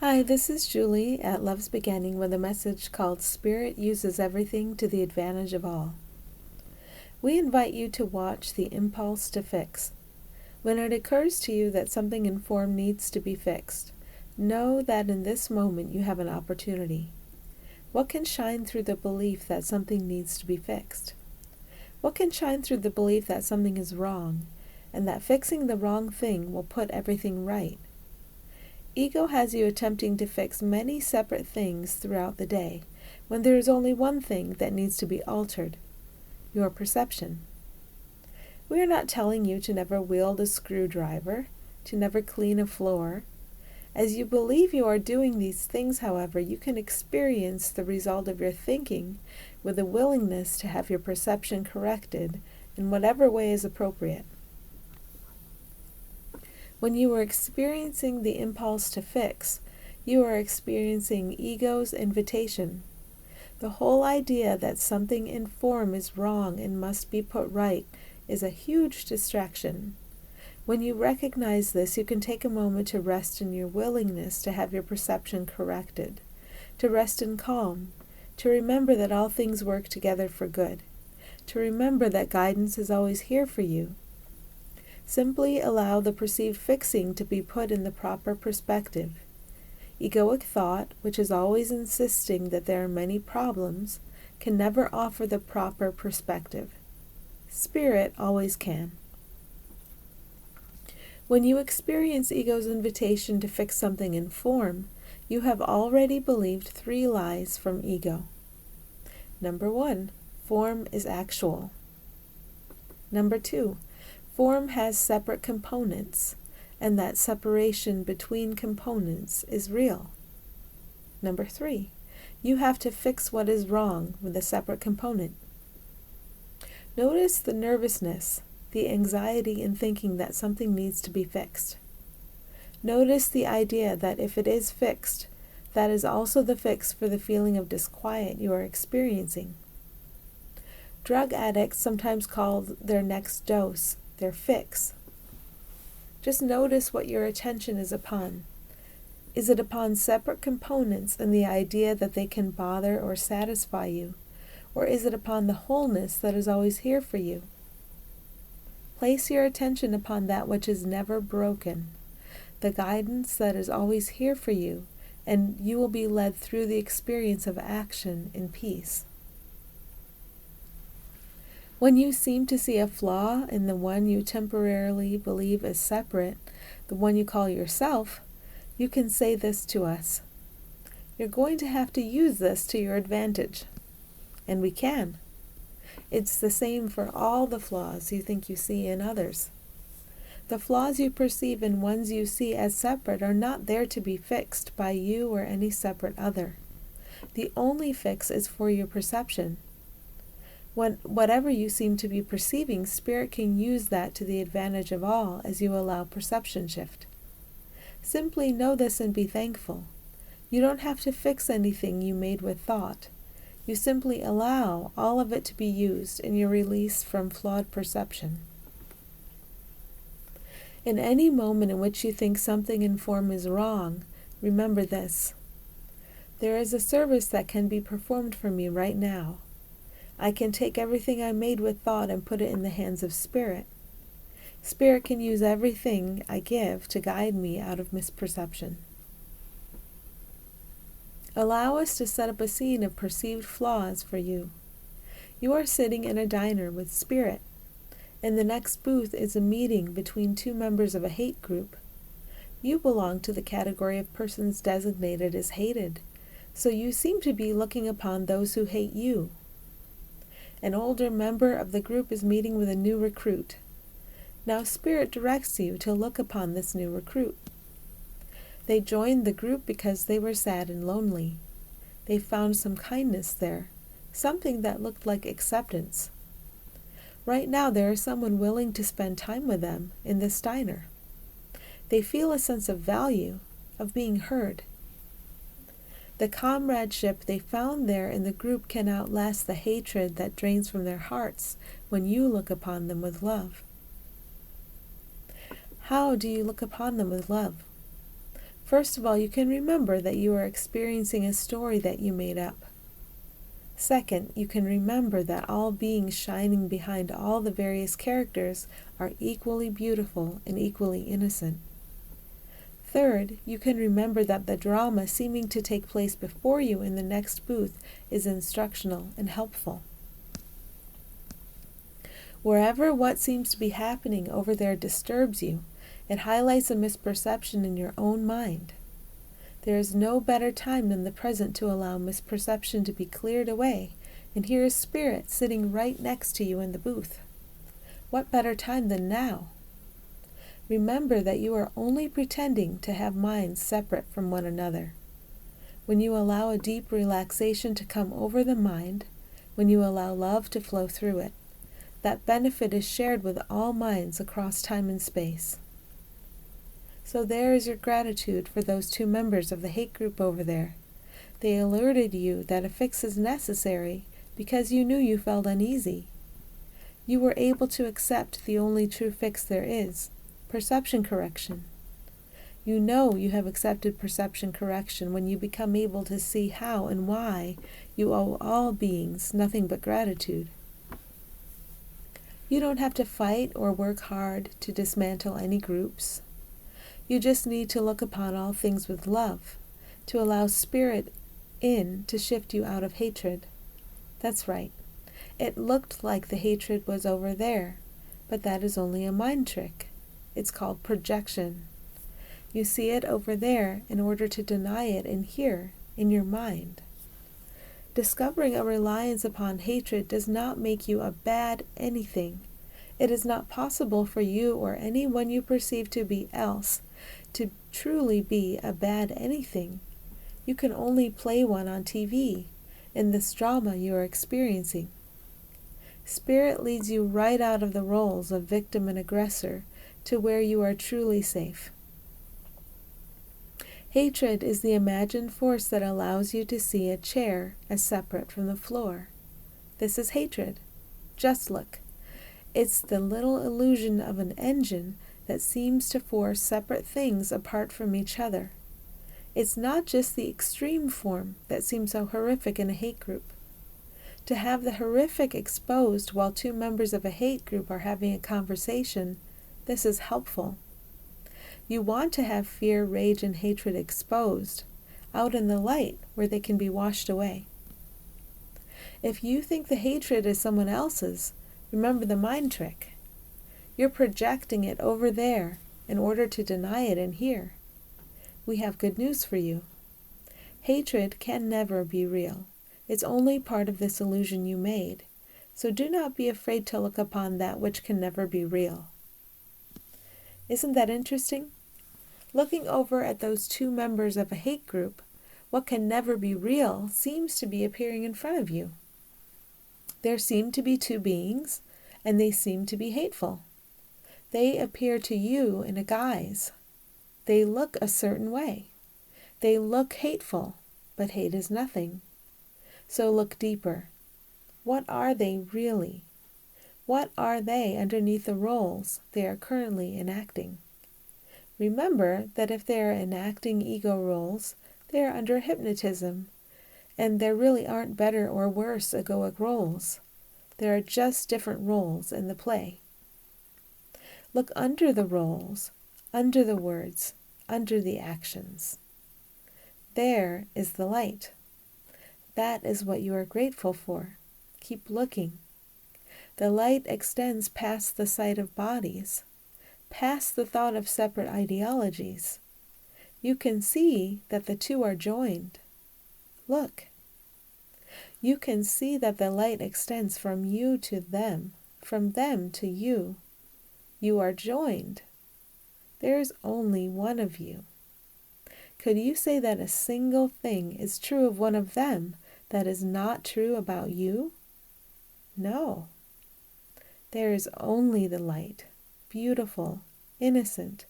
Hi, this is Julie at Love's Beginning with a message called Spirit Uses Everything to the Advantage of All. We invite you to watch the impulse to fix. When it occurs to you that something in form needs to be fixed, know that in this moment you have an opportunity. What can shine through the belief that something needs to be fixed? What can shine through the belief that something is wrong, and that fixing the wrong thing will put everything right? Ego has you attempting to fix many separate things throughout the day, when there is only one thing that needs to be altered: your perception. We are not telling you to never wield a screwdriver, to never clean a floor. As you believe you are doing these things, however, you can experience the result of your thinking with a willingness to have your perception corrected in whatever way is appropriate. When you are experiencing the impulse to fix, you are experiencing ego's invitation. The whole idea that something in form is wrong and must be put right is a huge distraction. When you recognize this, you can take a moment to rest in your willingness to have your perception corrected, to rest in calm, to remember that all things work together for good, to remember that guidance is always here for you. Simply allow the perceived fixing to be put in the proper perspective. Egoic thought, which is always insisting that there are many problems, can never offer the proper perspective. Spirit always can. When you experience ego's invitation to fix something in form, you have already believed 3 lies from ego. Number 1, form is actual. Number 2, form has separate components, and that separation between components is real. Number 3, you have to fix what is wrong with a separate component. Notice the nervousness, the anxiety in thinking that something needs to be fixed. Notice the idea that if it is fixed, that is also the fix for the feeling of disquiet you are experiencing. Drug addicts sometimes call their next dose their fix. Just notice what your attention is upon. Is it upon separate components and the idea that they can bother or satisfy you, or is it upon the wholeness that is always here for you? Place your attention upon that which is never broken, the guidance that is always here for you, and you will be led through the experience of action in peace. When you seem to see a flaw in the one you temporarily believe is separate, the one you call yourself, you can say this to us: you're going to have to use this to your advantage. And we can. It's the same for all the flaws you think you see in others. The flaws you perceive in ones you see as separate are not there to be fixed by you or any separate other. The only fix is for your perception. Whatever you seem to be perceiving, Spirit can use that to the advantage of all as you allow perception shift. Simply know this and be thankful. You don't have to fix anything you made with thought. You simply allow all of it to be used in your release from flawed perception. In any moment in which you think something in form is wrong, remember this: there is a service that can be performed for me right now. I can take everything I made with thought and put it in the hands of Spirit. Spirit can use everything I give to guide me out of misperception. Allow us to set up a scene of perceived flaws for you. You are sitting in a diner with Spirit. In the next booth is a meeting between 2 members of a hate group. You belong to the category of persons designated as hated, so you seem to be looking upon those who hate you. An older member of the group is meeting with a new recruit. Now Spirit directs you to look upon this new recruit. They joined the group because they were sad and lonely. They found some kindness there, something that looked like acceptance. Right now there is someone willing to spend time with them in this diner. They feel a sense of value, of being heard. The comradeship they found there in the group can outlast the hatred that drains from their hearts when you look upon them with love. How do you look upon them with love? First of all, you can remember that you are experiencing a story that you made up. Second, you can remember that all beings shining behind all the various characters are equally beautiful and equally innocent. Third, you can remember that the drama seeming to take place before you in the next booth is instructional and helpful. Wherever what seems to be happening over there disturbs you, it highlights a misperception in your own mind. There is no better time than the present to allow misperception to be cleared away, and here is Spirit sitting right next to you in the booth. What better time than now? Remember that you are only pretending to have minds separate from one another. When you allow a deep relaxation to come over the mind, when you allow love to flow through it, that benefit is shared with all minds across time and space. So there is your gratitude for those 2 members of the hate group over there. They alerted you that a fix is necessary because you knew you felt uneasy. You were able to accept the only true fix there is, perception correction. You know you have accepted perception correction when you become able to see how and why you owe all beings nothing but gratitude. You don't have to fight or work hard to dismantle any groups. You just need to look upon all things with love, to allow Spirit in to shift you out of hatred. That's right. It looked like the hatred was over there, but that is only a mind trick. It's called projection. You see it over there in order to deny it in here, in your mind. Discovering a reliance upon hatred does not make you a bad anything. It is not possible for you or anyone you perceive to be else to truly be a bad anything. You can only play one on TV, in this drama you are experiencing. Spirit leads you right out of the roles of victim and aggressor to where you are truly safe. Hatred is the imagined force that allows you to see a chair as separate from the floor. This is hatred. Just look. It's the little illusion of an engine that seems to force separate things apart from each other. It's not just the extreme form that seems so horrific in a hate group. To have the horrific exposed while 2 members of a hate group are having a conversation, this is helpful. You want to have fear, rage, and hatred exposed, out in the light where they can be washed away. If you think the hatred is someone else's, remember the mind trick. You're projecting it over there in order to deny it in here. We have good news for you. Hatred can never be real. It's only part of this illusion you made. So do not be afraid to look upon that which can never be real. Isn't that interesting? Looking over at those 2 members of a hate group, what can never be real seems to be appearing in front of you. There seem to be 2 beings, and they seem to be hateful. They appear to you in a guise. They look a certain way. They look hateful, but hate is nothing. So look deeper. What are they really? What are they underneath the roles they are currently enacting? Remember that if they are enacting ego roles, they are under hypnotism, and there really aren't better or worse egoic roles. There are just different roles in the play. Look under the roles, under the words, under the actions. There is the light. That is what you are grateful for. Keep looking. The light extends past the sight of bodies, past the thought of separate ideologies. You can see that the 2 are joined. Look. You can see that the light extends from you to them, from them to you. You are joined. There is only one of you. Could you say that a single thing is true of one of them that is not true about you? No. There is only the light, beautiful, innocent,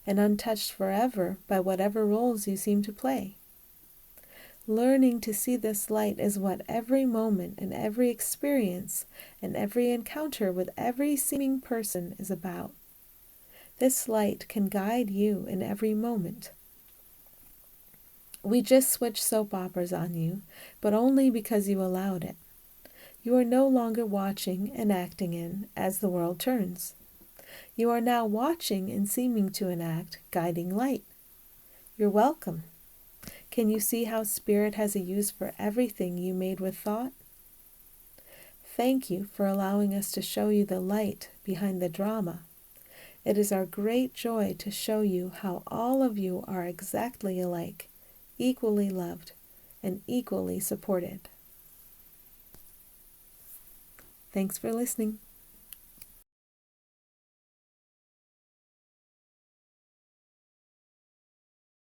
and untouched forever by whatever roles you seem to play. Learning to see this light is what every moment and every experience and every encounter with every seeming person is about. This light can guide you in every moment. We just switched soap operas on you, but only because you allowed it. You are no longer watching and acting in as the world turns. You are now watching and seeming to enact guiding light. You're welcome. Can you see how Spirit has a use for everything you made with thought? Thank you for allowing us to show you the light behind the drama. It is our great joy to show you how all of you are exactly alike, equally loved, and equally supported. Thanks for listening.